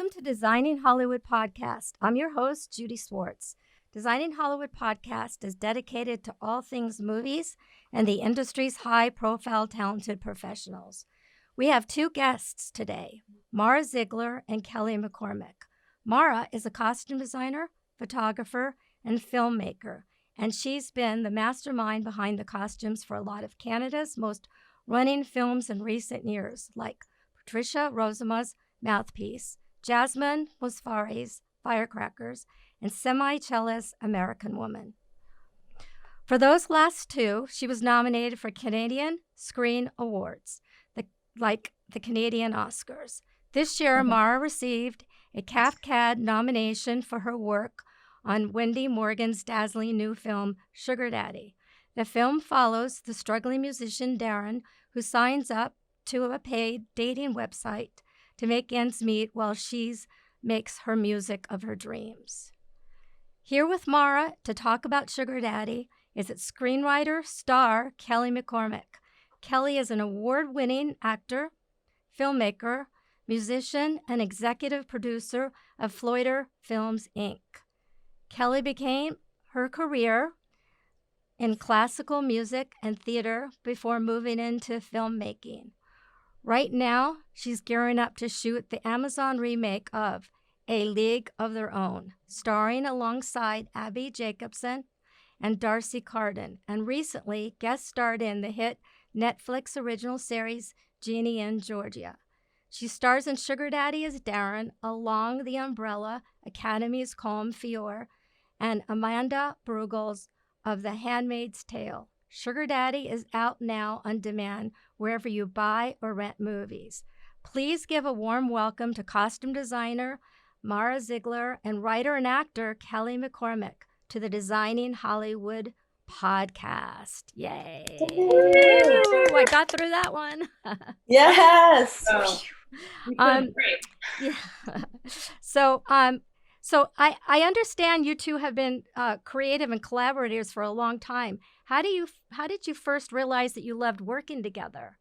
Welcome to Designing Hollywood Podcast. I'm your host, Judy Swartz. Designing Hollywood Podcast is dedicated to all things movies and the industry's high-profile, talented professionals. We have two guests today, Mara Zigler and Kelly Mccormack. Mara is a costume designer, photographer, and filmmaker, and she's been the mastermind behind the costumes for a lot of Canada's most running films in recent years, like Patricia, Rozema's Mouthpiece, Jasmin, Mozaffari's Firecrackers, and Chellas' American Woman. For those last two, she was nominated for Canadian Screen Awards, like the Canadian Oscars. This year, Mara received a CAFTCAD nomination for her work on Wendy Morgan's dazzling new film, Sugar Daddy. The film follows the struggling musician Darren, who signs up to a paid dating website to make ends meet while she makes her music of her dreams. Here with Mara to talk about Sugar Daddy is its screenwriter, star, Kelly Mccormack. Kelly is an award-winning actor, filmmaker, musician, and executive producer of Floyder Films, Inc. Kelly began her career in classical music and theater before moving into filmmaking. Right now, she's gearing up to shoot the Amazon remake of A League of Their Own, starring alongside Abby Jacobson and Darcy Carden, and recently guest starred in the hit Netflix original series Jeannie in Georgia. She stars in Sugar Daddy as Darren, Along the Umbrella, Academy's Colm Feore, and Amanda Brueggel's of The Handmaid's Tale. Sugar Daddy is out now on demand wherever you buy or rent movies. Please give a warm welcome to costume designer Mara Zigler and writer and actor Kelly Mccormack to the Designing Hollywood podcast. Yay! Ooh, I got through that one. Yes. Great. Yeah. So I understand you two have been creative and collaborators for a long time. How did you first realize that you loved working together?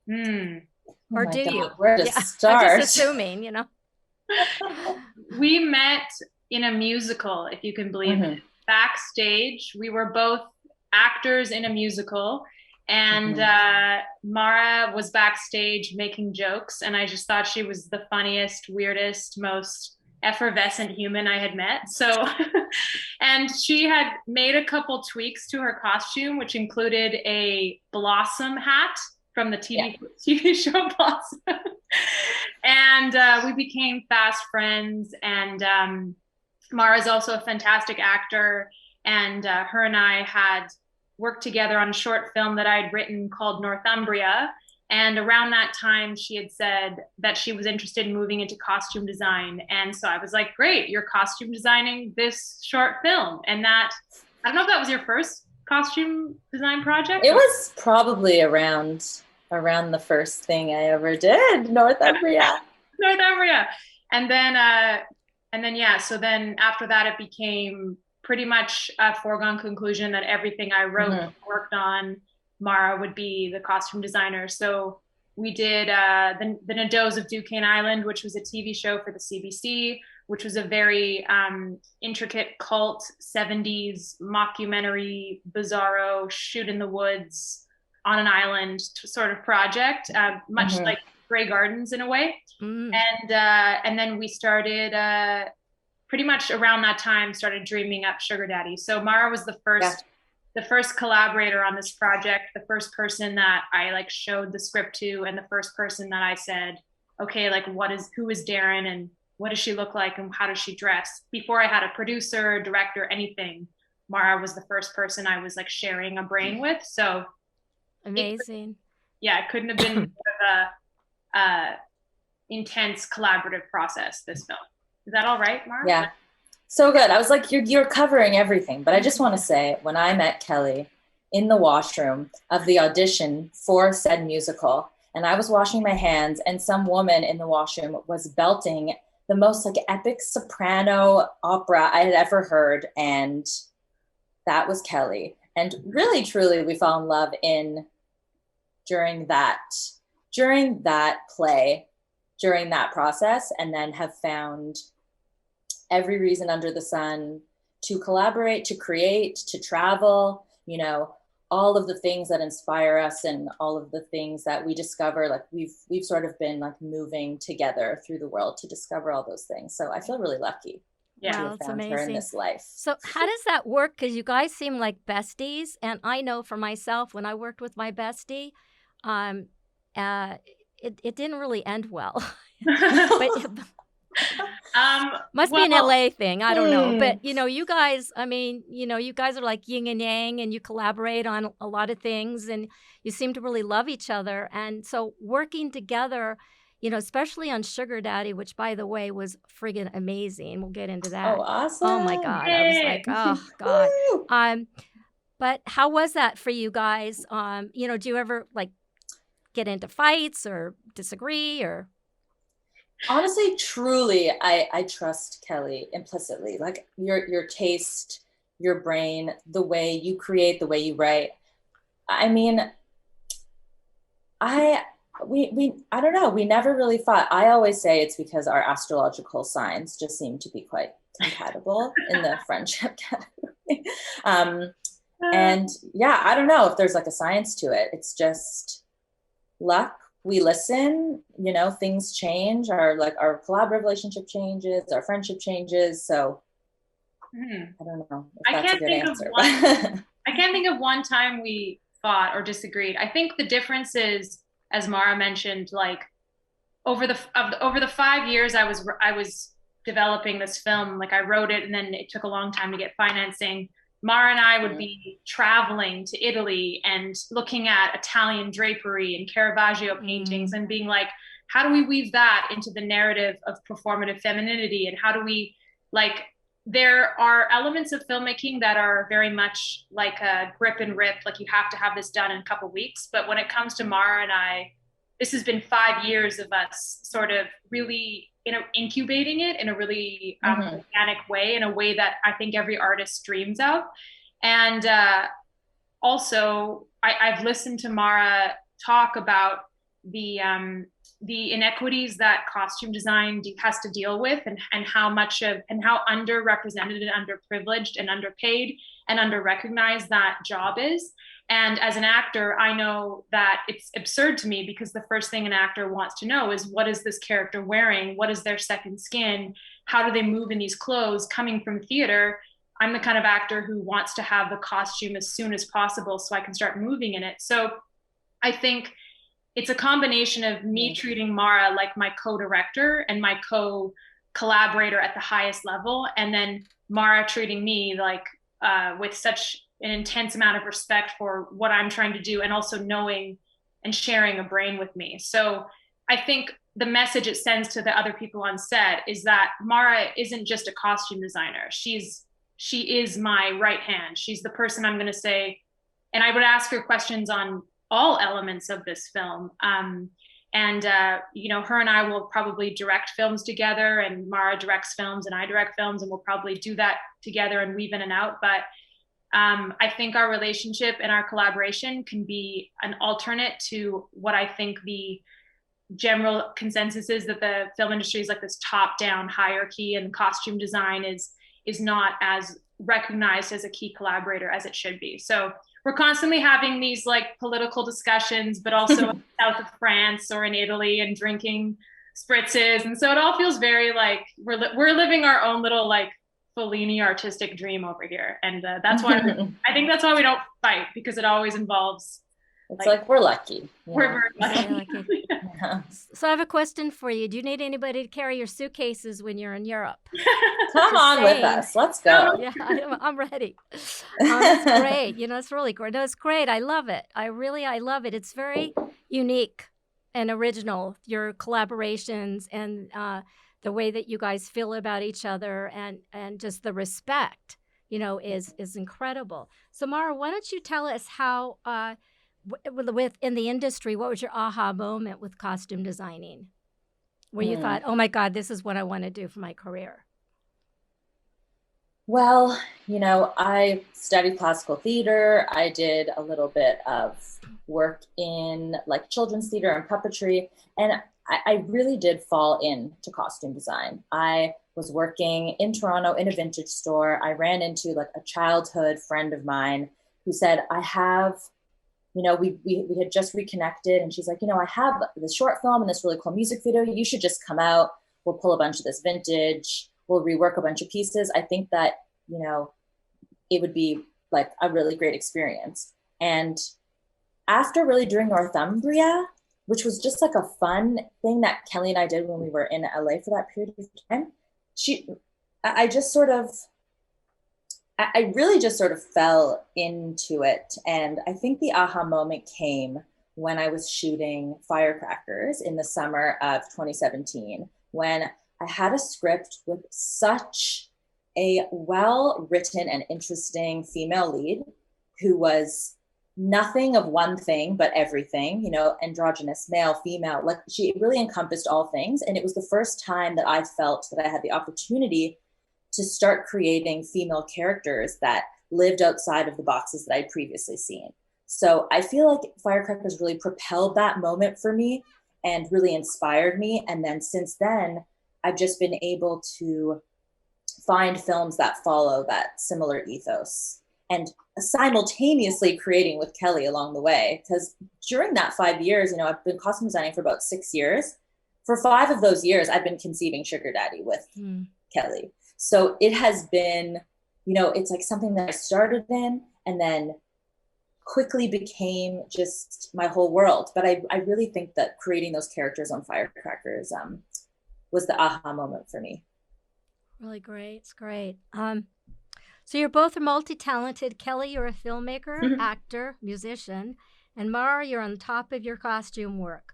Or do you? Where to start? I'm just assuming, We met in a musical, if you can believe it. Backstage, we were both actors in a musical, and Mara was backstage making jokes, and I just thought she was the funniest, weirdest, most effervescent human I had met. So, and she had made a couple tweaks to her costume, which included a Blossom hat from the TV show Blossom. And we became fast friends, and Mara's also a fantastic actor, and her and I had worked together on a short film that I had written called Northumbria. And around that time, she had said that she was interested in moving into costume design. And so I was like, great, you're costume designing this short film. And that, I don't know if that was your first costume design project. It was probably around the first thing I ever did, Northumbria. Northumbria. And then, yeah, so then after that, it became pretty much a foregone conclusion that everything I wrote, worked on, Mara would be the costume designer. So we did the Nadeaus of Duquesne Island, which was a TV show for the CBC, which was a very intricate cult 70s mockumentary, bizarro, shoot in the woods on an island sort of project, much like Grey Gardens in a way. And then we started pretty much around that time, started dreaming up Sugar Daddy. So Mara was the first collaborator on this project, the first person that I showed the script to, and the first person that I said, okay, who is Darren and what does she look like and how does she dress? Before I had a producer, director, anything, Mara was the first person I was sharing a brain with. So amazing. It couldn't have been more of a intense collaborative process, this film. Is that all right, Mara? Yeah. So good. I was like, you're covering everything. But I just want to say, when I met Kelly in the washroom of the audition for said musical, and I was washing my hands, and some woman in the washroom was belting the most epic soprano opera I had ever heard. And that was Kelly. And really, truly, we fell in love during that play, during that process, and then have found every reason under the sun to collaborate, to create, to travel, you know, all of the things that inspire us and all of the things that we discover. Like we've sort of been like moving together through the world to discover all those things. So I feel really lucky to have That's found amazing. her in this life. So how does that work? Because you guys seem like besties, and I know for myself, when I worked with my bestie, it didn't really end well. Must be an LA thing. I don't know. But, you know, you guys, I mean, you know, you guys are like yin and yang, and you collaborate on a lot of things, and you seem to really love each other. And so working together, you know, especially on Sugar Daddy, which, by the way, was friggin' amazing. We'll get into that. Oh, awesome. Oh, my God. I was like, oh, God. But how was that for you guys? You know, do you ever, like, get into fights or disagree or? Honestly, truly, I trust Kelly implicitly. Like your taste, your brain, the way you create, the way you write. I mean, I don't know. We never really fought. I always say it's because our astrological signs just seem to be quite compatible in the friendship category. And yeah, I don't know if there's like a science to it. It's just luck. We listen, you know, things change. Our collaborative relationship changes, our friendship changes. So I don't know if that's a good answer. I can't think of one time we fought or disagreed. I think the difference is, as Mara mentioned, like over the 5 years I was developing this film, like I wrote it and then it took a long time to get financing. Mara and I would be traveling to Italy and looking at Italian drapery and Caravaggio paintings and being like, how do we weave that into the narrative of performative femininity? And how do we, like, there are elements of filmmaking that are very much like a grip and rip, like you have to have this done in a couple of weeks. But when it comes to Mara and I, this has been 5 years of us sort of really, you know, incubating it in a really organic way, in a way that I think every artist dreams of. And also, I've listened to Mara talk about the inequities that costume design has to deal with, and how underrepresented and underprivileged and underpaid and underrecognized that job is. And as an actor, I know that it's absurd to me, because the first thing an actor wants to know is, what is this character wearing? What is their second skin? How do they move in these clothes? Coming from theater, I'm the kind of actor who wants to have the costume as soon as possible so I can start moving in it. So I think it's a combination of me treating Mara like my co-director and my co-collaborator at the highest level, and then Mara treating me like with such an intense amount of respect for what I'm trying to do, and also knowing and sharing a brain with me. So I think the message it sends to the other people on set is that Mara isn't just a costume designer. She is my right hand. She's the person I'm going to say, and I would ask her questions on all elements of this film. You know, her and I will probably direct films together, and Mara directs films and I direct films, and we'll probably do that together and weave in and out. But I think our relationship and our collaboration can be an alternate to what I think the general consensus is, that the film industry is like this top-down hierarchy, and costume design is not as recognized as a key collaborator as it should be. So we're constantly having these like political discussions, but also in south of France or in Italy, and drinking spritzes. And so it all feels very like we're living our own little like Fellini artistic dream over here. And that's why I think that's why we don't fight, because it always involves, it's like we're lucky. We're very lucky. Yeah. So I have a question for you. Do you need anybody to carry your suitcases when you're in Europe? Come on with us. Let's go. Yeah, I'm ready. It's great. You know, it's really great. No, it's great. I love it. I love it. It's very unique and original, your collaborations and the way that you guys feel about each other, and just the respect, you know, is incredible. So Mara, why don't you tell us how, in the industry, what was your aha moment with costume designing, where you thought, oh my God, this is what I want to do for my career? Well, you know, I studied classical theater. I did a little bit of work in like children's theater and puppetry. And I really did fall into costume design. I was working in Toronto in a vintage store. I ran into like a childhood friend of mine who said, I have, we had just reconnected, and she's like, I have this short film and this really cool music video. You should just come out. We'll pull a bunch of this vintage. We'll rework a bunch of pieces. I think that, it would be like a really great experience. And after really doing Northumbria, which was just like a fun thing that Kelly and I did when we were in LA for that period of time, I really just sort of fell into it. And I think the aha moment came when I was shooting Firecrackers in the summer of 2017, when I had a script with such a well-written and interesting female lead who was nothing of one thing, but everything, androgynous, male, female, like she really encompassed all things. And it was the first time that I felt that I had the opportunity to start creating female characters that lived outside of the boxes that I'd previously seen. So I feel like Firecrackers really propelled that moment for me and really inspired me. And then since then, I've just been able to find films that follow that similar ethos and simultaneously creating with Kelly along the way. Because during that 5 years, I've been costume designing for about 6 years. For 5 of those years, I've been conceiving Sugar Daddy with Kelly. So it has been, it's like something that I started in and then quickly became just my whole world. But I really think that creating those characters on Firecrackers was the aha moment for me. Really great. It's great. So you're both multi-talented. Kelly, you're a filmmaker, actor, musician, and Mara, you're on top of your costume work,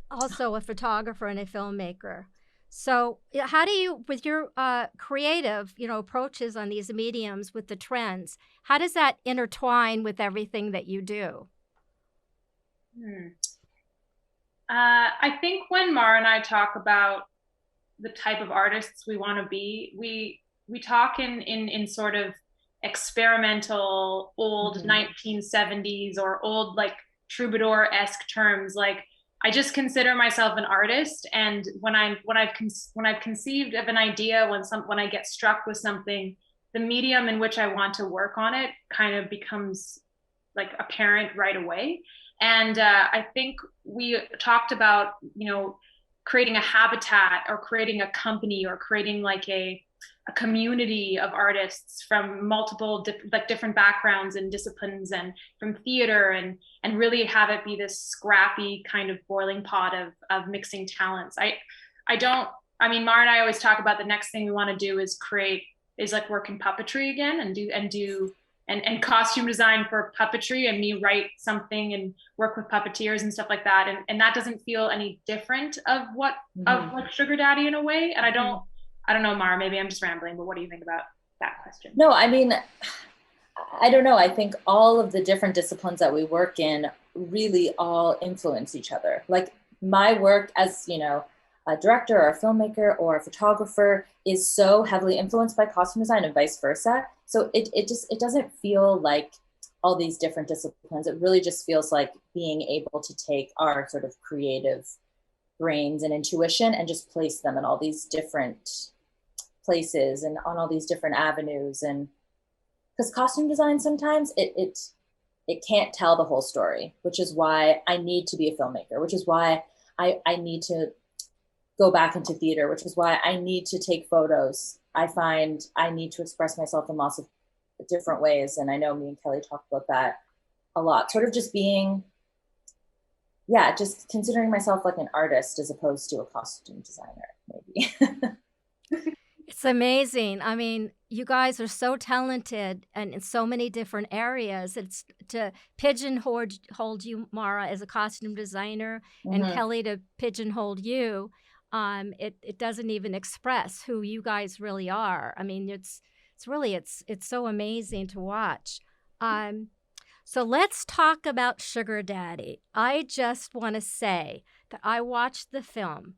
also a photographer and a filmmaker. So how do you, with your creative, approaches on these mediums with the trends, how does that intertwine with everything that you do? I think when Mara and I talk about the type of artists we want to be, we talk in sort of experimental old 1970s or old like troubadour-esque terms. Like I just consider myself an artist, and when I've conceived of an idea, when I get struck with something, the medium in which I want to work on it kind of becomes like apparent right away. And I think we talked about creating a habitat or creating a company or creating like a community of artists from multiple different backgrounds and disciplines and from theater, and really have it be this scrappy kind of boiling pot of mixing talents. Mara and I always talk about the next thing we want to do is like work in puppetry again and costume design for puppetry, and me write something and work with puppeteers and stuff like that. And that doesn't feel any different of like Sugar Daddy in a way. And I don't know, Mara, maybe I'm just rambling, but what do you think about that question? No, I don't know. I think all of the different disciplines that we work in really all influence each other. Like my work as, a director or a filmmaker or a photographer is so heavily influenced by costume design and vice versa. So it doesn't feel like all these different disciplines. It really just feels like being able to take our sort of creative brains and intuition and just place them in all these different places and on all these different avenues. And because costume design sometimes it can't tell the whole story, which is why I need to be a filmmaker, which is why I need to go back into theater, which is why I need to take photos. I find I need to express myself in lots of different ways. And I know me and Kelly talked about that a lot, sort of just being, just considering myself like an artist as opposed to a costume designer, maybe. It's amazing. I mean, you guys are so talented and in so many different areas. It's to pigeonhole you, Mara, as a costume designer, and Kelly to pigeonhole you. It doesn't even express who you guys really are. I mean, it's so amazing to watch. So let's talk about Sugar Daddy. I just want to say that I watched the film,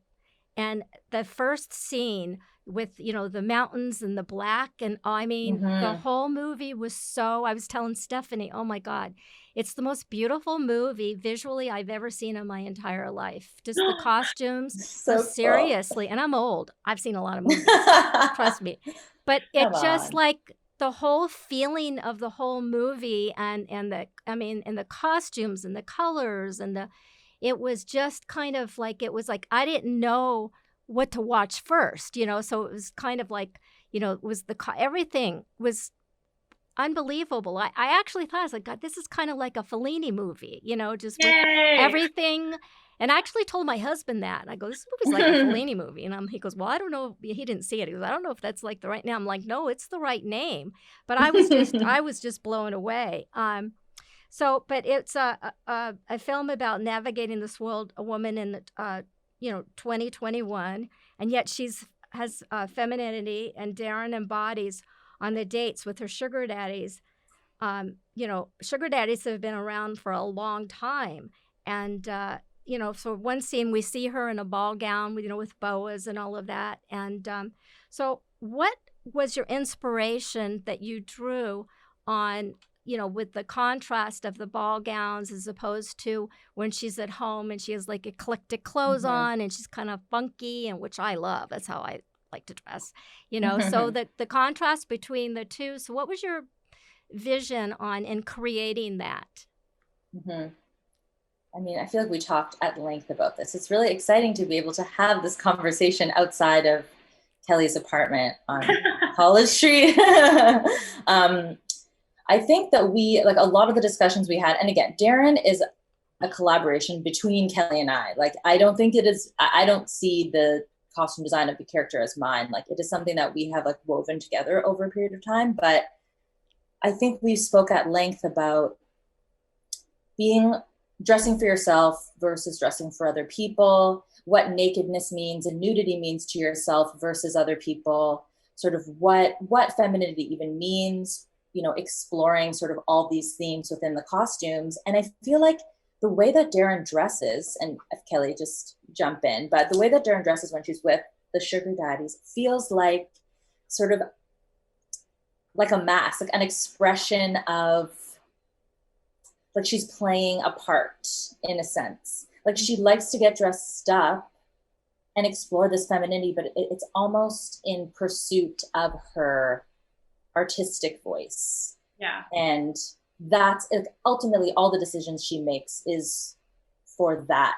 And the first scene with, the mountains and the black, and the whole movie was I was telling Stephanie, oh my God, it's the most beautiful movie visually I've ever seen in my entire life. Just the costumes. So No, seriously. And I'm old. I've seen a lot of movies, trust me. But it just like the whole feeling of the whole movie and the costumes and the colors and it was just kind of like, it was like, I didn't know what to watch first, so it was kind of like, it was everything was unbelievable. I actually thought, I was like, God, this is kind of like a Fellini movie, just with everything. And I actually told my husband that. I go, this movie's like a Fellini movie. And he goes, well, I don't know. He didn't see it. He goes, I don't know if that's like the right name. I'm like, no, it's the right name. But I was just blown away. But it's a film about navigating this world, a woman in 2021, and yet has femininity, and Darren embodies on the dates with her sugar daddies. Sugar daddies have been around for a long time, and so one scene we see her in a ball gown, with boas and all of that. And so what was your inspiration that you drew on, with the contrast of the ball gowns as opposed to when she's at home and she has like eclectic clothes on and she's kind of funky, and which I love. That's how I like to dress, so the contrast between the two. So what was your vision in creating that? I mean, I feel like we talked at length about this. It's really exciting to be able to have this conversation outside of Kelly's apartment on College Street. I think that a lot of the discussions we had, and again, Darren is a collaboration between Kelly and I. Like, I don't think it is, I don't see the costume design of the character as mine. Like, it is something that we have like woven together over a period of time. But I think we spoke at length about dressing for yourself versus dressing for other people, what nakedness means and nudity means to yourself versus other people, sort of what femininity even means, exploring sort of all these themes within the costumes. And I feel like the way that Darren dresses, and if Kelly just jump in, but the way that Darren dresses when she's with the sugar daddies feels like sort of like a mask, like an expression of, like she's playing a part in a sense. Like she likes to get dressed up and explore this femininity, but it's almost in pursuit of her artistic voice. Yeah. And that's ultimately all the decisions she makes is for that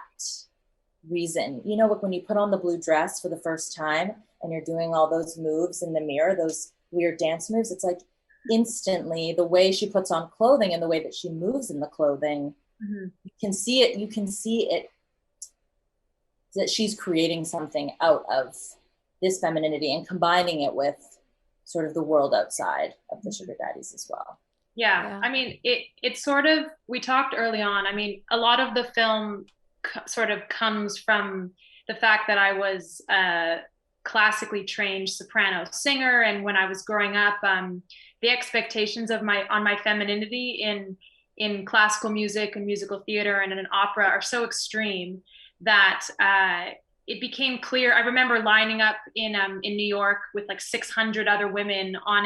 reason. Like when you put on the blue dress for the first time and you're doing all those moves in the mirror, those weird dance moves, it's like instantly the way she puts on clothing and the way that she moves in the clothing, you can see it that she's creating something out of this femininity and combining it with sort of the world outside of the sugar daddies as well. Yeah. I mean, it's sort of, we talked early on, I mean, a lot of the film sort of comes from the fact that I was a classically trained soprano singer. And when I was growing up, the expectations of my femininity in classical music and musical theater and in opera are so extreme that it became clear. I remember lining up in New York with like 600 other women on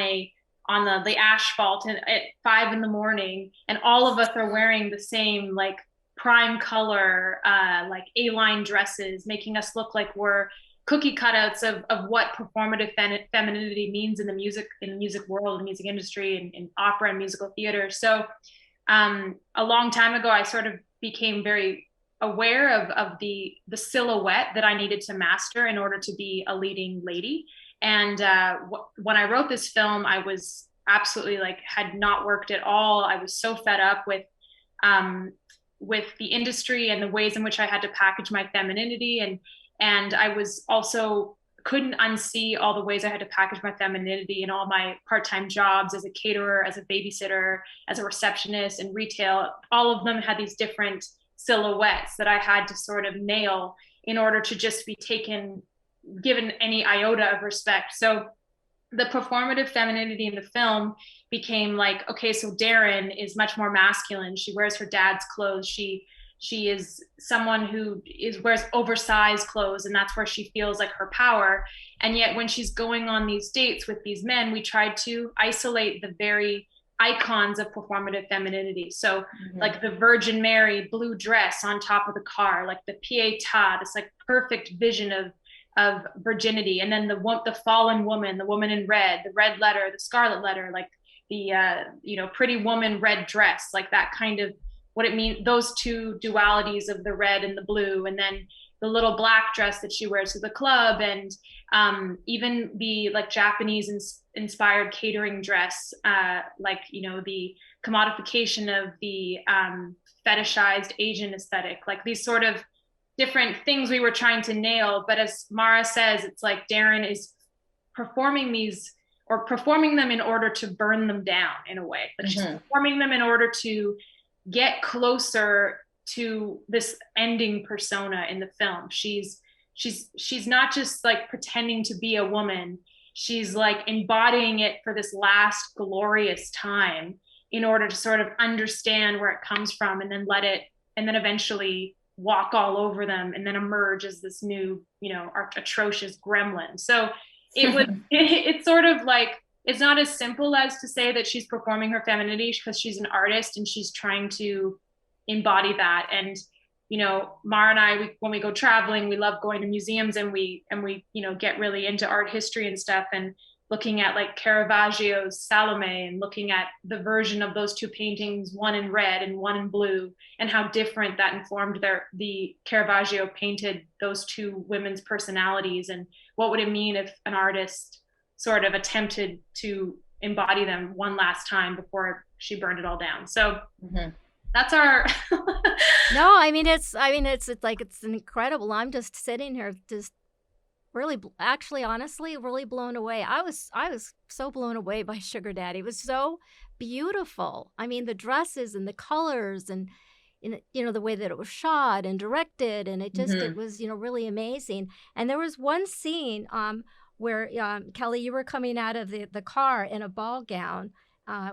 the asphalt at 5 a.m, and all of us are wearing the same like prime color, like A-line dresses, making us look like we're cookie cutouts of what performative femininity means in the music world, the music industry, and in opera and musical theater. So a long time ago, I sort of became very aware of the silhouette that I needed to master in order to be a leading lady. And when I wrote this film, I was absolutely had not worked at all. I was so fed up with the industry and the ways in which I had to package my femininity. And I was also couldn't unsee all the ways I had to package my femininity in all my part-time jobs as a caterer, as a babysitter, as a receptionist, and retail. All of them had these different silhouettes that I had to sort of nail in order to just be given any iota of respect. So the performative femininity in the film became like, okay, so Darren is much more masculine. She wears her dad's clothes. She she is someone who wears oversized clothes, and that's where she feels like her power. And yet when she's going on these dates with these men, we tried to isolate the very icons of performative femininity. So like the Virgin Mary blue dress on top of the car, like the Pietà, this like perfect vision of virginity. And then the fallen woman, the woman in red, the red letter, the scarlet letter, like the pretty woman red dress, like that kind of what it means, those two dualities of the red and the blue. And then the little black dress that she wears to the club, and even the like Japanese inspired catering dress, like, the commodification of the fetishized Asian aesthetic, like these sort of different things we were trying to nail. But as Mara says, it's like Darren is performing them in order to burn them down in a way. Like she's performing them in order to get closer to this ending persona in the film. She's not just like pretending to be a woman. She's like embodying it for this last glorious time in order to sort of understand where it comes from, and then and then eventually walk all over them and then emerge as this new, atrocious gremlin. So it's sort of like, it's not as simple as to say that she's performing her femininity, because she's an artist and she's trying to embody that. And Mara and I, when we go traveling, we love going to museums, and we get really into art history and stuff, and looking at like Caravaggio's Salome, and looking at the version of those two paintings, one in red and one in blue, and how different that informed the Caravaggio painted those two women's personalities, and what would it mean if an artist sort of attempted to embody them one last time before she burned it all down. So that's our No, it's like, it's incredible. I'm just sitting here just really, actually, honestly, really blown away. I was so blown away by Sugar Daddy. It was so beautiful. The dresses and the colors, and the way that it was shot and directed, and it was really amazing. And there was one scene where Kelly, you were coming out of the car in a ball gown, I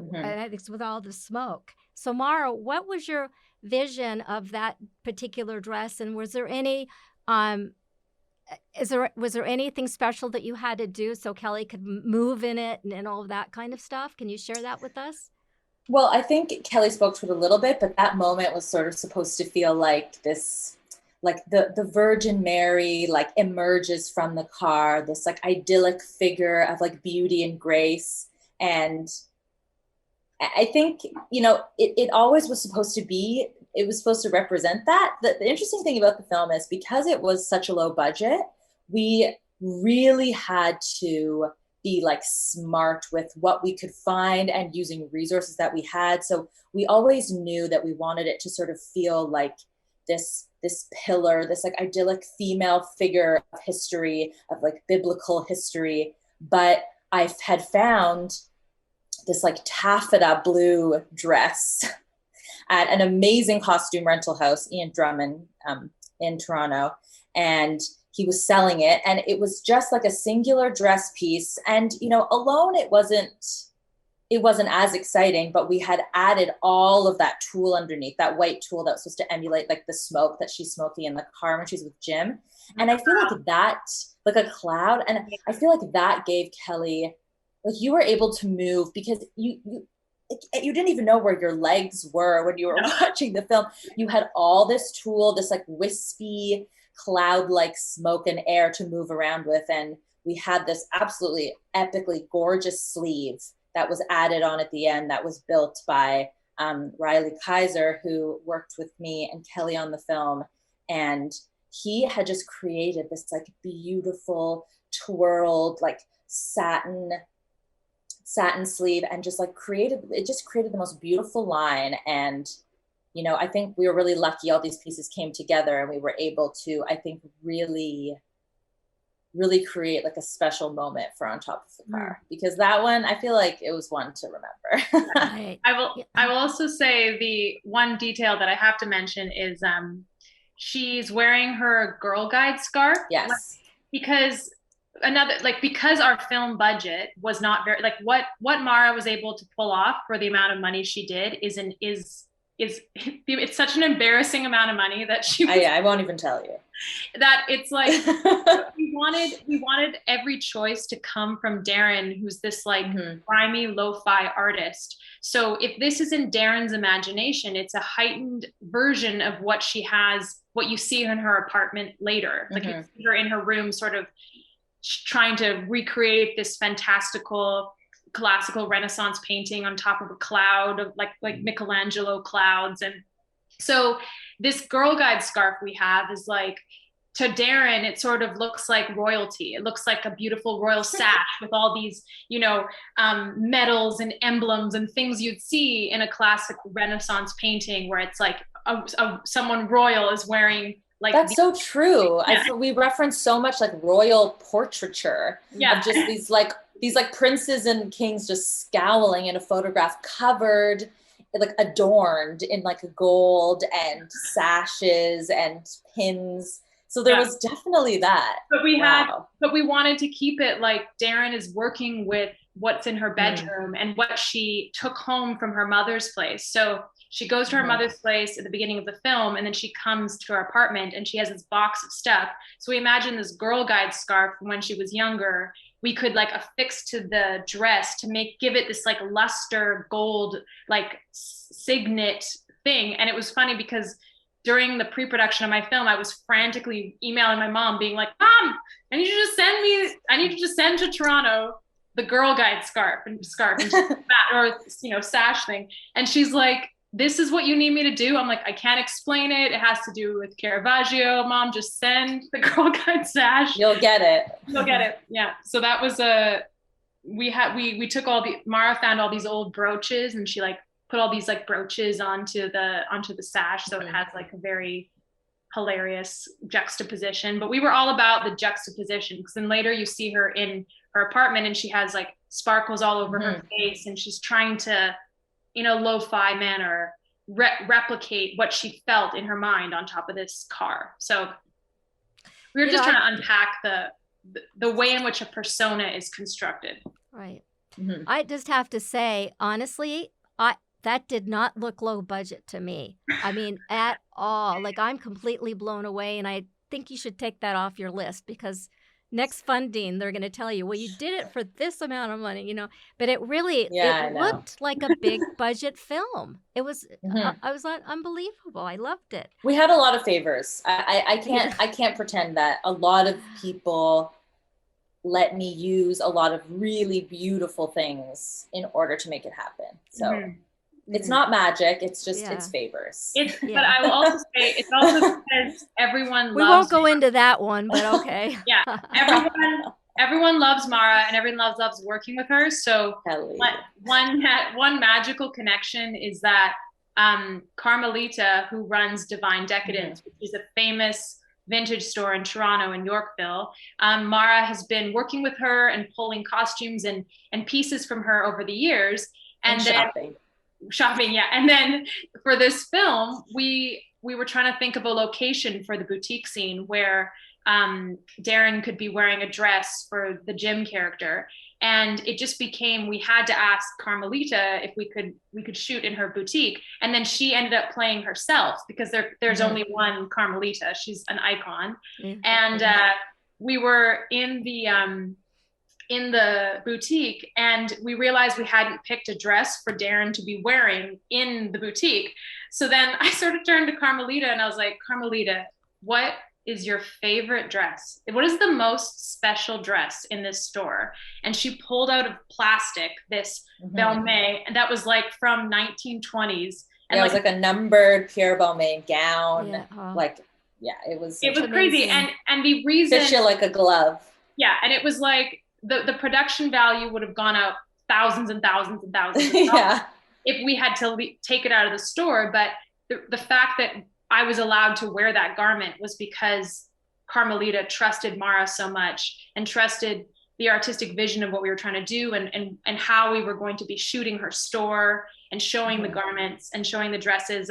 think it's with all the smoke. So Mara, what was your vision of that particular dress, and was there any was there anything special that you had to do so Kelly could move in it and all of that kind of stuff? Can you share that with us? Well, I think Kelly spoke to it a little bit, but that moment was sort of supposed to feel like this, like the Virgin Mary like emerges from the car, this like idyllic figure of like beauty and grace. And I think, it always was supposed to be, it was supposed to represent that. The interesting thing about the film is, because it was such a low budget, we really had to be like smart with what we could find and using resources that we had. So we always knew that we wanted it to sort of feel like this pillar, this like idyllic female figure of history, of like biblical history. But I had found this like taffeta blue dress at an amazing costume rental house, Ian Drummond, in Toronto. And he was selling it, and it was just like a singular dress piece. And, alone, it wasn't as exciting, but we had added all of that tulle underneath, that white tulle that was supposed to emulate like the smoke that she's smoking in the car when she's with Jim. And I feel like that, like a cloud, and I feel like that gave Kelly, like, you were able to move, because you didn't even know where your legs were when you were watching the film. You had all this tulle, this like wispy cloud-like smoke and air to move around with. And we had this absolutely epically gorgeous sleeve that was added on at the end, that was built by Riley Kaiser, who worked with me and Kelly on the film. And he had just created this like beautiful twirled like satin sleeve, and just like created the most beautiful line. And I think we were really lucky all these pieces came together, and we were able to, I think, really create like a special moment for On Top of the Car, because that one, I feel like it was one to remember. Right. I will also say the one detail that I have to mention is she's wearing her Girl Guide scarf. Yes. Because our film budget was not very, like, what Mara was able to pull off for the amount of money she did is it's such an embarrassing amount of money that she was, I won't even tell you. that it's like we wanted every choice to come from Darren, who's this like grimy lo-fi artist. So if this is in Darren's imagination, it's a heightened version of what she has, what you see in her apartment later. Like you see her in her room sort of trying to recreate this fantastical classical Renaissance painting on top of a cloud of like Michelangelo clouds. And so this Girl Guide scarf we have is like, to Darren, it sort of looks like royalty. It looks like a beautiful royal sash with all these, you know, medals and emblems and things you'd see in a classic Renaissance painting, where it's like someone royal is wearing like. That's so true. Yeah. We reference so much like royal portraiture of just these like princes and kings just scowling in a photograph, covered, like adorned in like gold and sashes and pins. So there was definitely that. But we wanted to keep it like Darren is working with what's in her bedroom and what she took home from her mother's place. So she goes to her mother's place at the beginning of the film, and then she comes to her apartment and she has this box of stuff. So we imagine this Girl Guide scarf from when she was younger, we could like affix to the dress to give it this like luster gold, like signet thing. And it was funny because during the pre-production of my film, I was frantically emailing my mom being like, Mom, I need you to send to Toronto the Girl Guide scarf and or, you know, sash thing. And she's like, this is what you need me to do? I'm like, I can't explain it. It has to do with Caravaggio. Mom, just send the Girl Guide sash. You'll get it. You'll get it. Yeah. So that was we took Mara found all these old brooches, and she like put all these like brooches onto the sash. So it has like a very hilarious juxtaposition, but we were all about the juxtaposition, because then later you see her in her apartment and she has like sparkles all over her face, and she's trying to, in a lo-fi manner, replicate what she felt in her mind on top of this car. So we were just trying to unpack the way in which a persona is constructed. Right. I just have to say, honestly, that did not look low budget to me. I mean, at all. Like, I'm completely blown away, and I think you should take that off your list, because next funding, they're going to tell you, well, you did it for this amount of money, you know. But it really, it looked like a big budget film. It was, I was unbelievable. I loved it. We had a lot of favors. I can't pretend that a lot of people let me use a lot of really beautiful things in order to make it happen. So it's not magic. It's just, it's favors. But I will also say, it's also because everyone loves. We won't go into that one, but okay. Everyone loves Mara, and everyone loves working with her. So one magical connection is that Carmelita, who runs Divine Decadence, which is a famous vintage store in Toronto and Yorkville, Mara has been working with her and pulling costumes and pieces from her over the years. And then shopping. And then for this film, we were trying to think of a location for the boutique scene where Darren could be wearing a dress for the Jim character. And it just became, we had to ask Carmelita if we could shoot in her boutique. And then she ended up playing herself, because there's only one Carmelita. She's an icon. And we were in the boutique, and we realized we hadn't picked a dress for Darren to be wearing in the boutique. So then I sort of turned to Carmelita and I was like, Carmelita, what is your favorite dress? What is the most special dress in this store? And she pulled out of plastic this Balmain, and that was like from 1920s. And it was like a numbered Pierre Balmain gown. It was crazy. And the reason fits you like a glove. Yeah. And it was like, the production value would have gone up thousands and thousands and thousands if we had to take it out of the store. But the fact that I was allowed to wear that garment was because Carmelita trusted Mara so much, and trusted the artistic vision of what we were trying to do, and how we were going to be shooting her store and showing the garments and showing the dresses.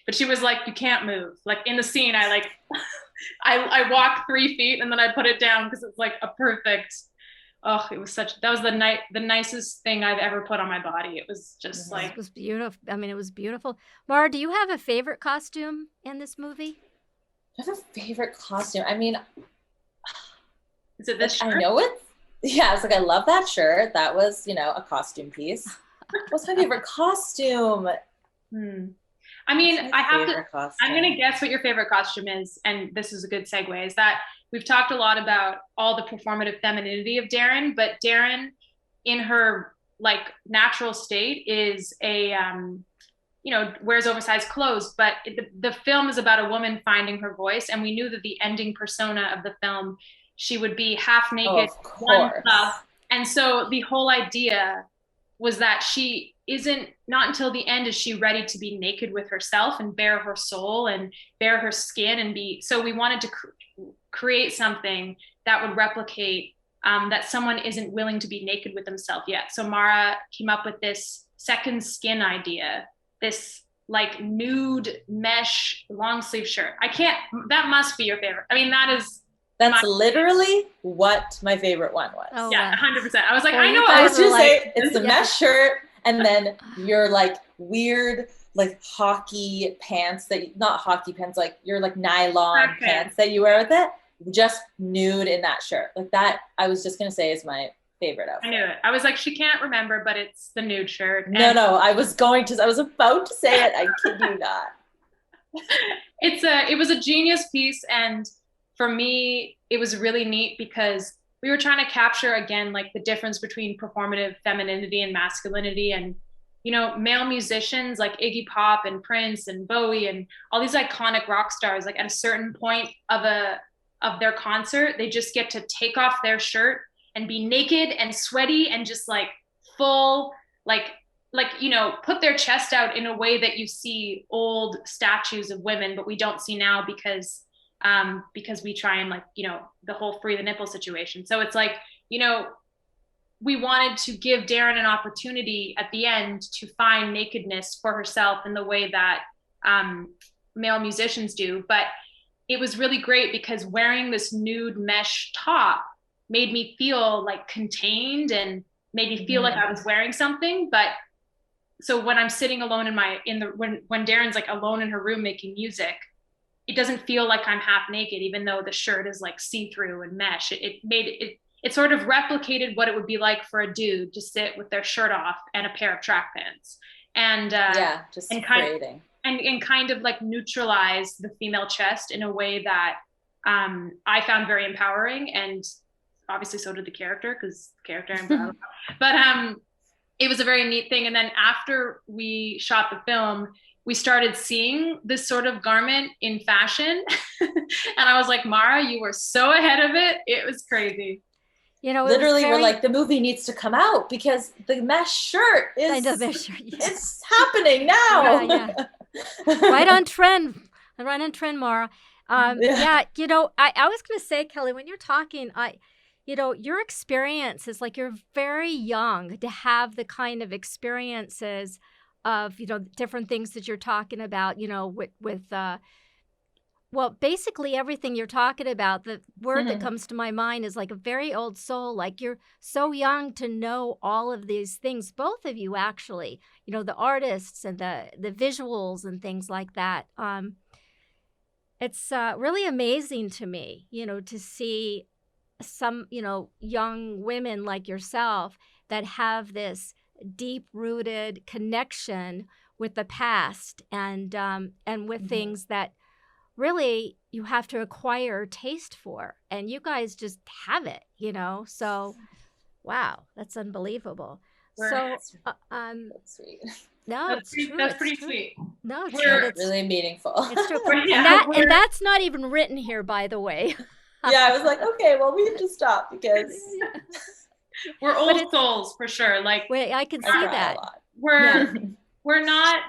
But she was like, you can't move. Like in the scene, I walked 3 feet and then I put it down, because it's like a perfect it was that was the nicest thing I've ever put on my body. It was just like, it was beautiful. I mean, it was beautiful. Mara, do you have a favorite costume in this movie? I have a favorite costume. I mean, is it this shirt? I know it. Yeah, it's like, I love that shirt. That was, a costume piece. What's my favorite costume? I mean, I'm going to guess what your favorite costume is. And this is a good segue, is that we've talked a lot about all the performative femininity of Darren, but Darren in her like natural state is wears oversized clothes, but the film is about a woman finding her voice. And we knew that the ending persona of the film, she would be half naked, one glove. And so the whole idea was that she isn't, not until the end is she ready to be naked with herself and bare her soul and bare her skin and so we wanted to create something that would replicate that someone isn't willing to be naked with themselves yet. So Mara came up with this second skin idea, this like nude mesh long sleeve shirt. That must be your favorite. I mean, that's literally what my favorite one was. Oh, yeah, 100%. I was like, I know. I was just saying, it's the mesh shirt, and then your like weird like hockey pants not hockey pants, like your like nylon pants that you wear with it, just nude in that shirt. Like that, I was just gonna say is my favorite outfit. I knew it. I was like, she can't remember, but it's the nude shirt. No, I was about to say it. I kid you not. It was a genius piece, and for me, it was really neat because we were trying to capture, again, like the difference between performative femininity and masculinity. And, male musicians like Iggy Pop and Prince and Bowie and all these iconic rock stars, like at a certain point of their concert, they just get to take off their shirt and be naked and sweaty and just like full, put their chest out in a way that you see old statues of women, but we don't see now because we try and the whole free the nipple situation. So it's like, we wanted to give Darren an opportunity at the end to find nakedness for herself in the way that male musicians do. But it was really great because wearing this nude mesh top made me feel like contained and made me feel like I was wearing something. But so when I'm sitting alone when Darren's like alone in her room making music, it doesn't feel like I'm half naked, even though the shirt is like see-through and mesh. It sort of replicated what it would be like for a dude to sit with their shirt off and a pair of track pants. And kind of like neutralize the female chest in a way that I found very empowering, and obviously so did the character, because the character I'm proud of. But it was a very neat thing. And then after we shot the film, we started seeing this sort of garment in fashion. And I was like, Mara, you were so ahead of it. It was crazy. Literally, we're like, the movie needs to come out because the mesh shirt is it's happening now. Yeah. Right on trend, Mara. I was going to say, Kelly, when you're talking, your experience is like, you're very young to have the kind of experiences of, different things that you're talking about, basically everything you're talking about. The word that comes to my mind is like a very old soul. Like, you're so young to know all of these things, both of you actually, the artists and the visuals and things like that. It's really amazing to me, to see some, young women like yourself that have this deep-rooted connection with the past and with things that really you have to acquire taste for, and you guys just have it, so wow, that's unbelievable. That's sweet. No, it's true. That's pretty sweet. No, it's really meaningful. It's true. And that's not even written here, by the way. Yeah, I was like, okay, well, we have to stop because we're old souls for sure. Like, I can see that. We're not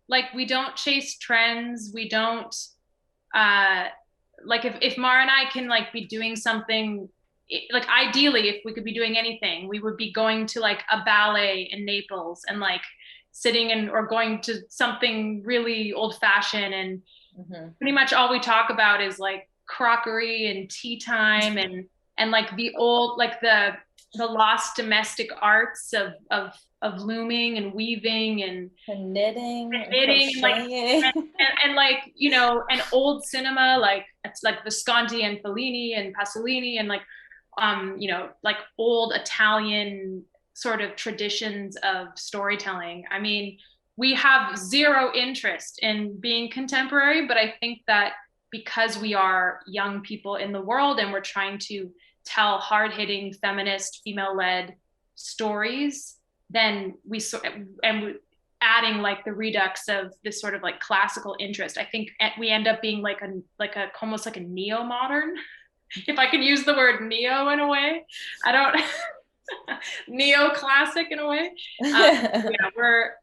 like, we don't chase trends. We don't like, if Mara and I can like be doing something, like ideally if we could be doing anything, we would be going to like a ballet in Naples and like sitting or going to something really old fashioned, and pretty much all we talk about is like crockery and tea time and like the old, like the the lost domestic arts of looming and weaving and knitting and like, you know, and old cinema, like it's like Visconti and Fellini and Pasolini and like you know, like old Italian sort of traditions of storytelling. I mean, we have zero interest in being contemporary, but I think that because we are young people in the world and we're trying to tell hard-hitting feminist female-led stories, then we adding like the redux of this sort of like classical interest, I think we end up being like a almost like a neo-modern, if I can use the word neo in a way. I don't neo-classic in a way. Yeah,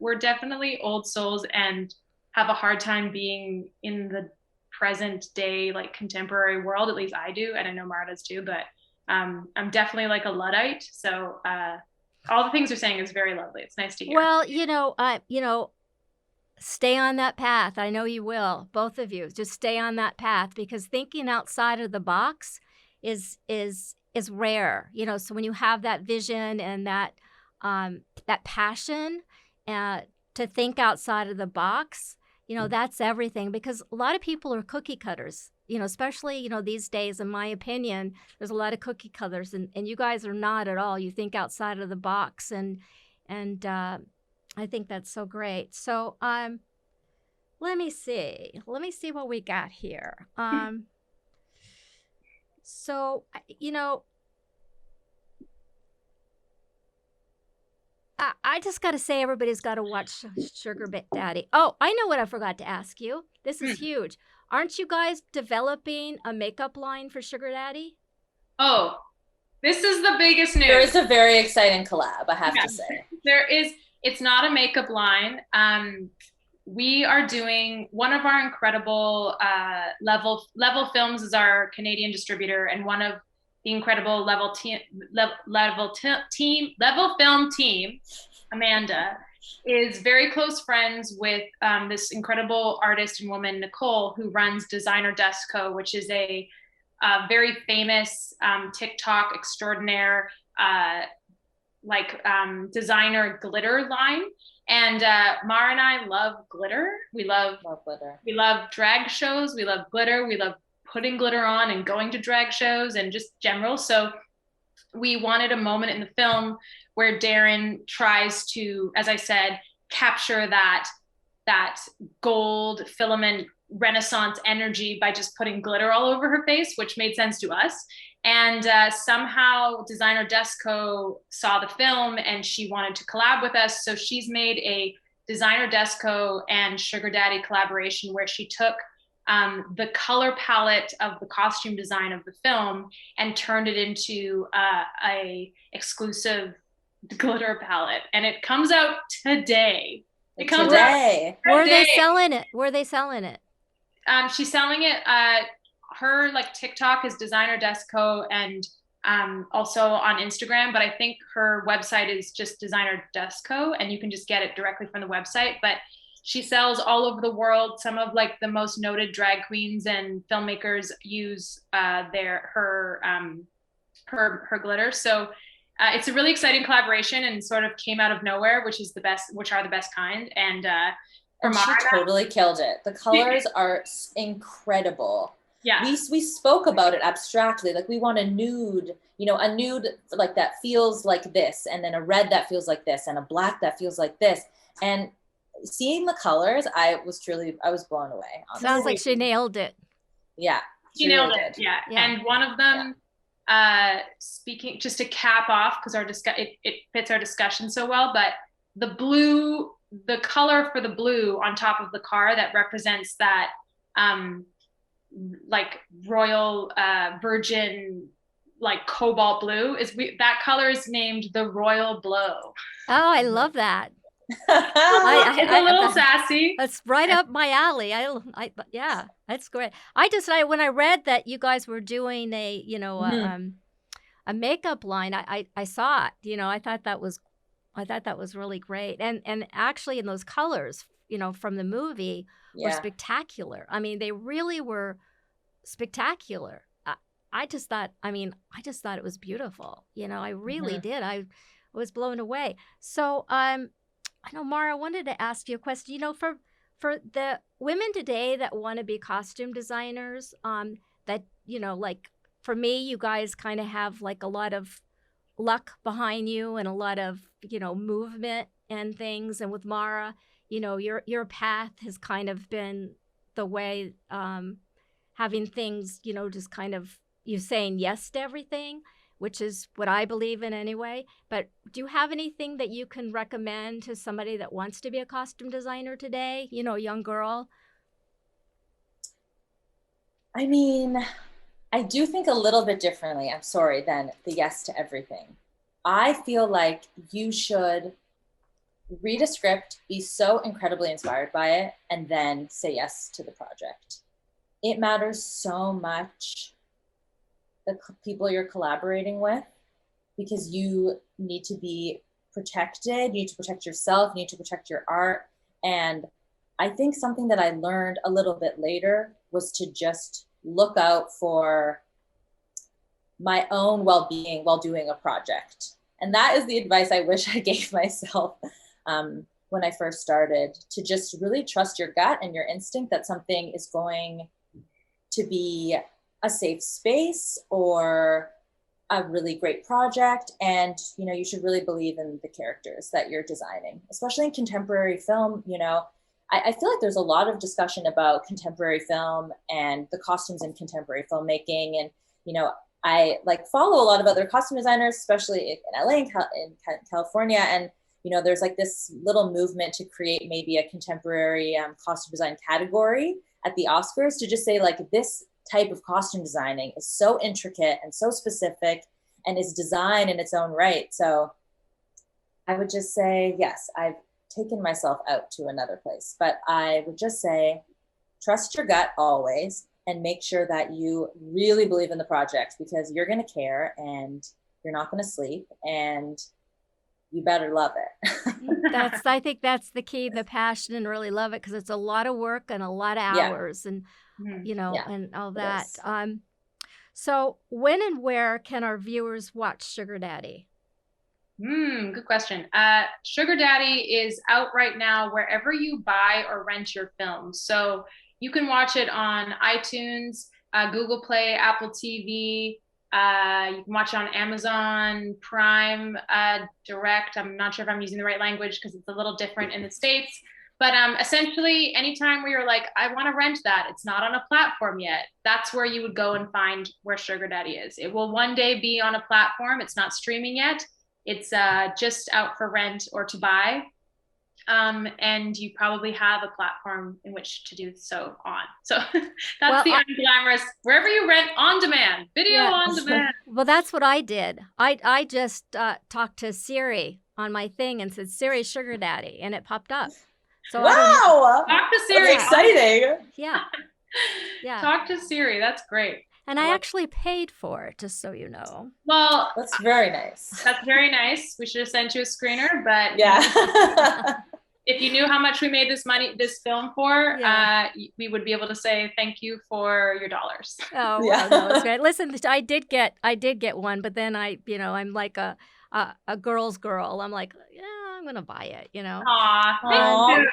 we're definitely old souls and have a hard time being in the present day, like contemporary world. At least I do, and I know Mara does too, but I'm definitely like a Luddite. So all the things you're saying is very lovely. It's nice to hear. Well, you know, stay on that path. I know you will, both of you. Just stay on that path, because thinking outside of the box is rare. You know, so when you have that vision and that passion to think outside of the box, you know, that's everything. Because a lot of people are cookie cutters. You know, especially, you know, these days, in my opinion, there's a lot of cookie cutters, and you guys are not at all. You think outside of the box, and I think that's so great. So let me see what we got here. So, you know, I just got to say, everybody's got to watch Sugar Daddy. Oh, I know what I forgot to ask you. This is huge. Aren't you guys developing a makeup line for Sugar Daddy? Oh, this is the biggest news. There is a very exciting collab, I have to say. There is. It's not a makeup line. We are doing one of our incredible Level Films is our Canadian distributor, and one of the incredible Level Film team, Amanda, is very close friends with this incredible artist and woman, Nicole, who runs Designer Desco, which is a very famous TikTok extraordinaire designer glitter line. And Mara and I love glitter. We love glitter. We love drag shows. We love glitter. We love putting glitter on and going to drag shows and just general. So we wanted a moment in the film where Darren tries to, as I said, capture that gold filament Renaissance energy by just putting glitter all over her face, which made sense to us. And somehow Designer Desco saw the film and she wanted to collab with us. So she's made a Designer Desco and Sugar Daddy collaboration where she took the color palette of the costume design of the film and turned it into a exclusive glitter palette. And it comes out today. It comes out. Where are they selling it? Where are they selling it? She's selling it. Her like TikTok is Designer Desco, and also on Instagram, but I think her website is just Designer Desco, and you can just get it directly from the website. But she sells all over the world. Some of like the most noted drag queens and filmmakers use her glitter. So it's a really exciting collaboration, and sort of came out of nowhere, which are the best kind. And she totally killed it. The colors are incredible. Yeah. We spoke about it abstractly. Like, we want a nude like that feels like this, and then a red that feels like this, and a black that feels like this. And seeing the colors, I was blown away. Honestly. Sounds like she nailed it. Yeah. She nailed it. Yeah. And one of them, speaking, just to cap off, because it fits our discussion so well, but the color for the blue on top of the car that represents that like royal virgin like cobalt blue that color is named the Royal Blow. Oh, I love that. It's a little sassy. That's right up my alley. Yeah, that's great. When I read that you guys were doing a makeup line, I saw it. You know, I thought that was really great. And actually, in those colors, you know, from the movie were spectacular. I mean, they really were spectacular. I just thought it was beautiful. I really did. I was blown away. So I know, Mara, I wanted to ask you a question. For the women today that want to be costume designers, that, like for me, you guys kind of have like a lot of luck behind you and a lot of, movement and things. And with Mara, your path has kind of been the way, having things, just kind of you saying yes to everything, which is what I believe in anyway. But do you have anything that you can recommend to somebody that wants to be a costume designer today, a young girl? I mean, I do think a little bit differently, I'm sorry, than the yes to everything. I feel like you should read a script, be so incredibly inspired by it, and then say yes to the project. It matters so much the people you're collaborating with, because you need to be protected, you need to protect yourself, you need to protect your art. And I think something that I learned a little bit later was to just look out for my own well-being while doing a project. And that is the advice I wish I gave myself when I first started, to just really trust your gut and your instinct that something is going to be a safe space or a really great project. And, you should really believe in the characters that you're designing, especially in contemporary film. I feel like there's a lot of discussion about contemporary film and the costumes in contemporary filmmaking. And, I follow a lot of other costume designers, especially in LA and in California. And, there's like this little movement to create maybe a contemporary costume design category at the Oscars, to just say like, this type of costume designing is so intricate and so specific and is design in its own right. So I would just say, yes, I've taken myself out to another place, but I would just say, trust your gut always and make sure that you really believe in the project, because you're going to care and you're not going to sleep and you better love it. I think that's the key, the passion, and really love it, because it's a lot of work and a lot of hours and, and all that. So when and where can our viewers watch Sugar Daddy? Good question. Sugar Daddy is out right now wherever you buy or rent your films. So you can watch it on iTunes, Google Play, Apple TV. You can watch it on Amazon Prime, Direct. I'm not sure if I'm using the right language because it's a little different in the States. But essentially, anytime where you're like, I want to rent that, it's not on a platform yet, that's where you would go and find where Sugar Daddy is. It will one day be on a platform. It's not streaming yet. It's just out for rent or to buy. And you probably have a platform in which to do so on. So that's the unglamorous, wherever you rent on demand, video on demand. Well, that's what I did. I just talked to Siri on my thing and said, Siri, Sugar Daddy, and it popped up. So wow! Talk to Siri. That's exciting. Yeah. Talk to Siri. That's great. And I actually paid for it, just so you know. Well, that's very nice. That's very nice. We should have sent you a screener, but if you knew how much we made this film for, we would be able to say thank you for your dollars. Oh, well, no, it's great. Listen, I did get one, but then I'm like a girl's girl. I'm like, I'm gonna buy it, Aw, thank you.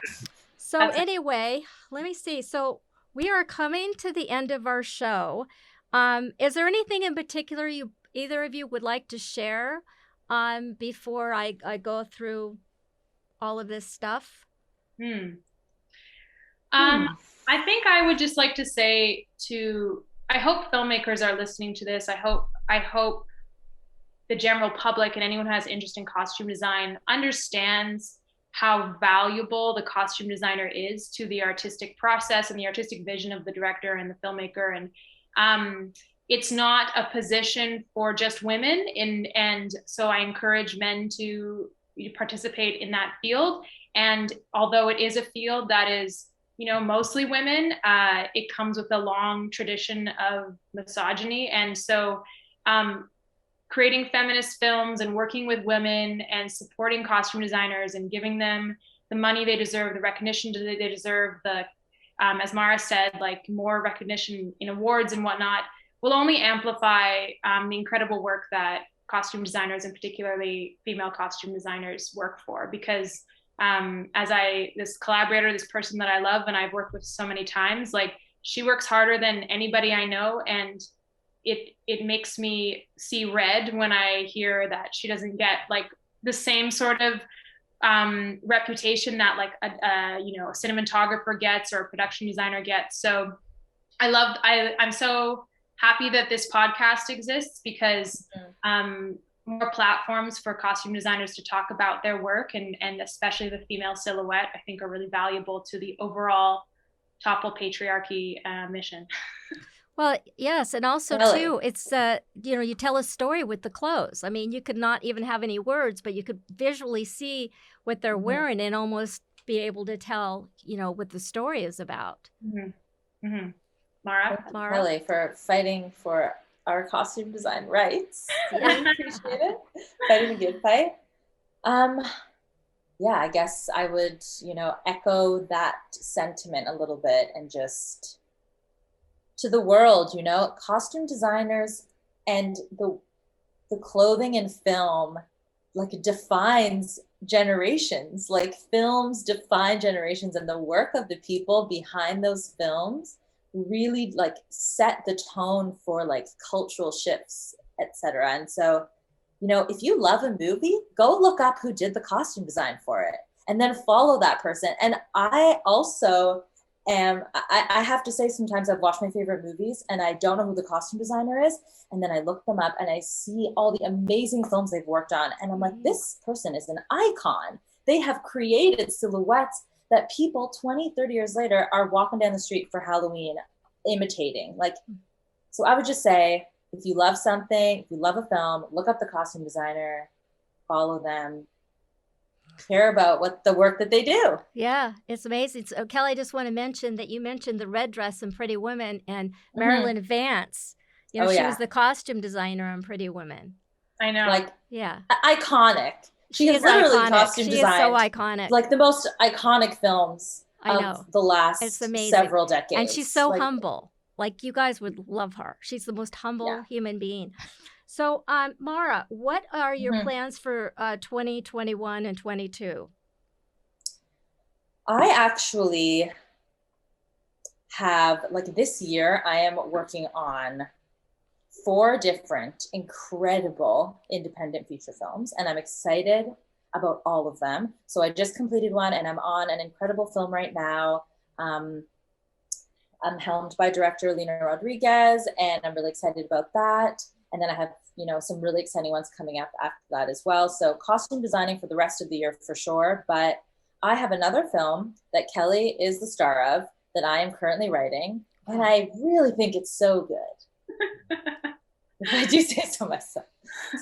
So anyway, let me see. So we are coming to the end of our show. Is there anything in particular either of you would like to share before I go through all of this stuff? I think I would just like to say I hope filmmakers are listening to this. I hope the general public and anyone who has interest in costume design understands how valuable the costume designer is to the artistic process and the artistic vision of the director and the filmmaker. And it's not a position for just women. And so I encourage men to participate in that field. And although it is a field that is, mostly women, it comes with a long tradition of misogyny. And so creating feminist films and working with women and supporting costume designers and giving them the money they deserve, the recognition they deserve, as Mara said, like more recognition in awards and whatnot, will only amplify the incredible work that costume designers, and particularly female costume designers, work for. Because this collaborator, this person that I love and I've worked with so many times, like, she works harder than anybody I know, and it makes me see red when I hear that she doesn't get like the same sort of reputation that like a cinematographer gets or a production designer gets. So I'm so happy that this podcast exists, because more platforms for costume designers to talk about their work, and especially the female silhouette, I think are really valuable to the overall topple patriarchy mission. Well, yes, and also Really? too, it's you tell a story with the clothes. I mean, you could not even have any words, but you could visually see what they're wearing and almost be able to tell, what the story is about. Mara? Kelly, for fighting for our costume design rights. I appreciate it. Fighting a good fight. Yeah, I guess I would, echo that sentiment a little bit, and just to the world, costume designers and the clothing in film, like, defines generations. Like, films define generations, and the work of the people behind those films really like set the tone for like cultural shifts, etc. And so, if you love a movie, go look up who did the costume design for it, and then follow that person. And I also I have to say, sometimes I've watched my favorite movies and I don't know who the costume designer is, and then I look them up and I see all the amazing films they've worked on, and I'm like, this person is an icon. They have created silhouettes that people 20, 30 years later are walking down the street for Halloween imitating. Like, so I would just say, if you love something, if you love a film, look up the costume designer, follow them, care about what the work that they do. Yeah, it's amazing. So, Kelly, I just want to mention that you mentioned the red dress in Pretty Women, and Marilyn Vance. She was the costume designer on Pretty Women. I know. Like, yeah, iconic. She has literally iconic. costume she designed. Is so iconic. Like the most iconic films I of know. the last It's amazing. several decades. And she's so humble. Like, you guys would love her. She's the most humble human being. So, Mara, what are your plans for 2021 and 22? I actually have, like, this year, I am working on 4 different incredible independent feature films, and I'm excited about all of them. So I just completed one, and I'm on an incredible film right now. I'm helmed by director Lina Rodriguez, and I'm really excited about that. And then I have, some really exciting ones coming up after that as well. So costume designing for the rest of the year for sure. But I have another film that Kelly is the star of that I am currently writing, and I really think it's so good. If I do say so myself.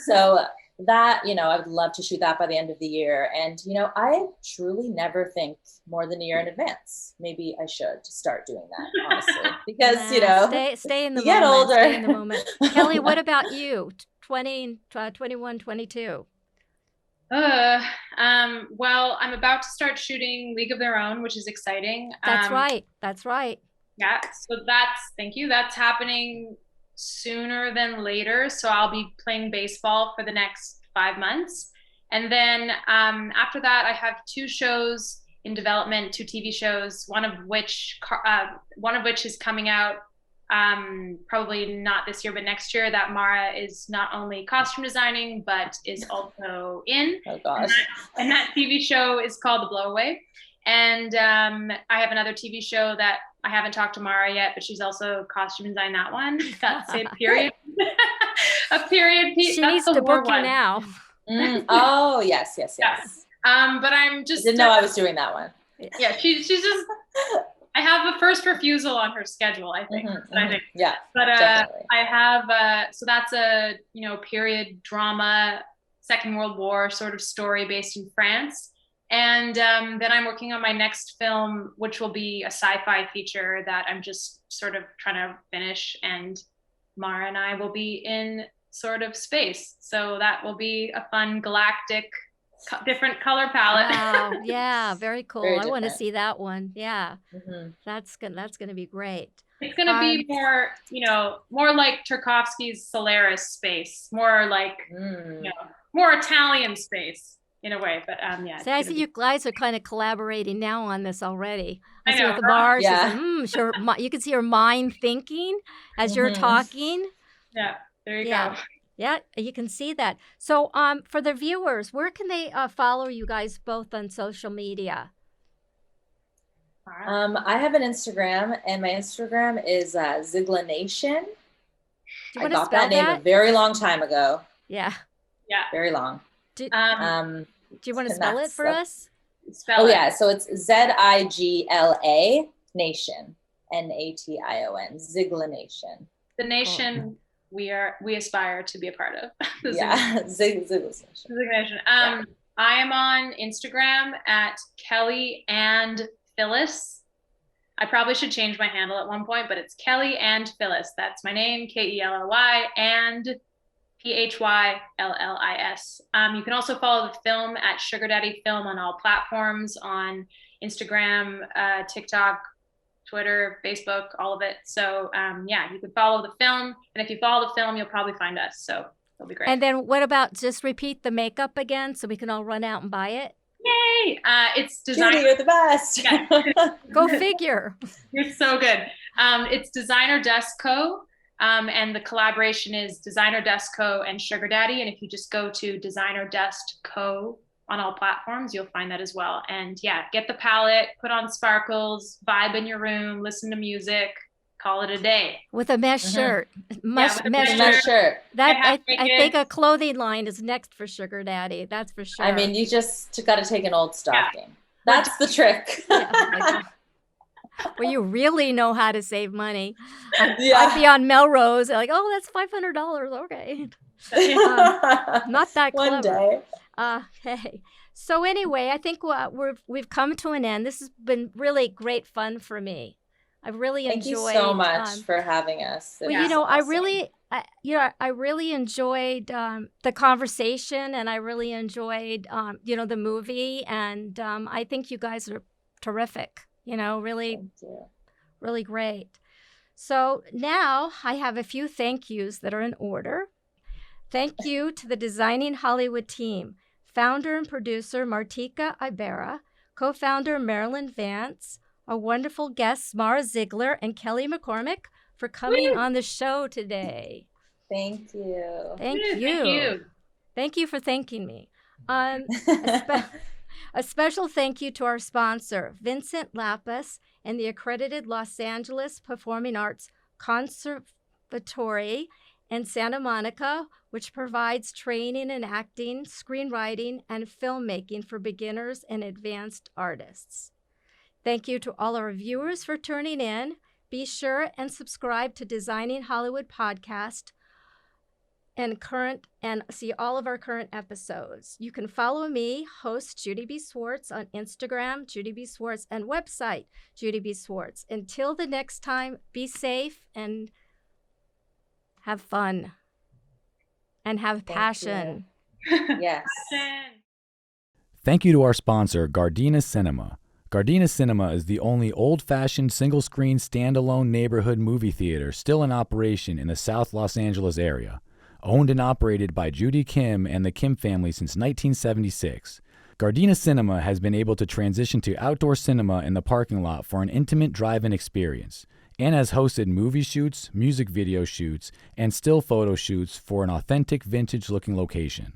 So that, I would love to shoot that by the end of the year. And, I truly never think more than a year in advance. Maybe I should start doing that, honestly, because, stay in the moment. Get older. Stay in the moment. Kelly, what about you? 21, 22. Well, I'm about to start shooting League of Their Own, which is exciting. That's right. Yeah. So thank you. That's happening sooner than later. So I'll be playing baseball for the next 5 months. And then after that, I have 2 shows in development, 2 TV shows, one of which is coming out probably not this year, but next year, that Mara is not only costume designing, but is also in. Oh, gosh. And that TV show is called The Blowaway. And I have another TV show that I haven't talked to Mara yet, but she's also costume designed that one. That's a period. A period piece. She needs to book you now. Oh, yes. Yeah. But I'm just didn't know I was doing that one. Yeah, she's just. I have a first refusal on her schedule, I think. Yeah. But definitely. I have so that's a period drama, Second World War sort of story based in France. And then I'm working on my next film, which will be a sci-fi feature that I'm just sort of trying to finish. And Mara and I will be in sort of space. So that will be a fun galactic, different color palette. Wow. Yeah, very cool. Very I want to different. see that one. Yeah. That's gonna be great. It's going to be more, more like Tarkovsky's Solaris space, more like, more Italian space in a way. But yeah. See, I see you guys are kind of collaborating now on this already. I see know, with the bars. Yeah. Like, sure. You can see her mind thinking as you're talking. Yeah, there you go. go. Yeah, you can see that. So for the viewers, where can they follow you guys both on social media? I have an Instagram, and my Instagram is Zigler Nation. Do you I got that name a very long time ago. Yeah. Yeah. Very long. Do you want to spell it for us? Yeah. So it's Zigla Nation, Nation, Zigler Nation. The nation we aspire to be a part of. Zigler Nation. I am on Instagram at Kelly and Phyllis. I probably should change my handle at one point, but it's Kelly and Phyllis. That's my name, Kelly and Phyllis. You can also follow the film at Sugar Daddy Film on all platforms, on Instagram, TikTok, Twitter, Facebook, all of it. So you can follow the film, and if you follow the film, you'll probably find us. So it'll be great. And then what about just repeat the makeup again so we can all run out and buy it? Yay! It's Designer. Judy, you're the best. Yeah. Go figure. You're so good. It's Designer Desk Co. And the collaboration is Designer Desk Co. and Sugar Daddy. And if you just go to Designer Desk Co. on all platforms, you'll find that as well. And get the palette, put on sparkles, vibe in your room, listen to music, call it a day. With a mesh shirt. Mesh shirt. That I think a clothing line is next for Sugar Daddy. That's for sure. I mean, you just got to take an old stocking. Yeah. That's the trick. Well, you really know how to save money. I'd be on Melrose, like, oh, that's $500. Okay. Not that clever. One day. Hey. So anyway, I think we've come to an end. This has been really great fun for me. I've really enjoyed. Thank you so much for having us. Well, awesome. I really enjoyed the conversation, and I really enjoyed the movie, and I think you guys are terrific. Really great. So now I have a few thank yous that are in order. Thank you to the Designing Hollywood team, founder and producer Martika Ibarra, co-founder Marilyn Vance, our wonderful guests Mara Zigler and Kelly McCormack for coming on the show today. Thank you. Thank you. Thank you for thanking me. A special thank you to our sponsor, Vincent Lapis and the accredited Los Angeles Performing Arts Conservatory in Santa Monica, which provides training in acting, screenwriting, and filmmaking for beginners and advanced artists. Thank you to all our viewers for tuning in. Be sure and subscribe to Designing Hollywood podcast and see all of our current episodes. You can follow me, host Judy B. Swartz, on Instagram, Judy B. Swartz, and website, Judy B. Swartz. Until the next time, be safe and have fun and have passion. Yes. Thank you to our sponsor, Gardena Cinema. Gardena Cinema is the only old-fashioned single-screen standalone neighborhood movie theater still in operation in the South Los Angeles area. Owned and operated by Judy Kim and the Kim family since 1976, Gardena Cinema has been able to transition to outdoor cinema in the parking lot for an intimate drive-in experience, and has hosted movie shoots, music video shoots, and still photo shoots for an authentic vintage-looking location.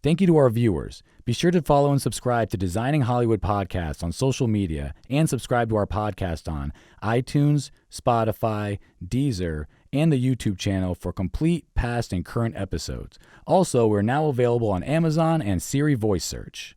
Thank you to our viewers. Be sure to follow and subscribe to Designing Hollywood Podcast on social media, and subscribe to our podcast on iTunes, Spotify, Deezer, and the YouTube channel for complete past and current episodes. Also, we're now available on Amazon and Siri Voice Search.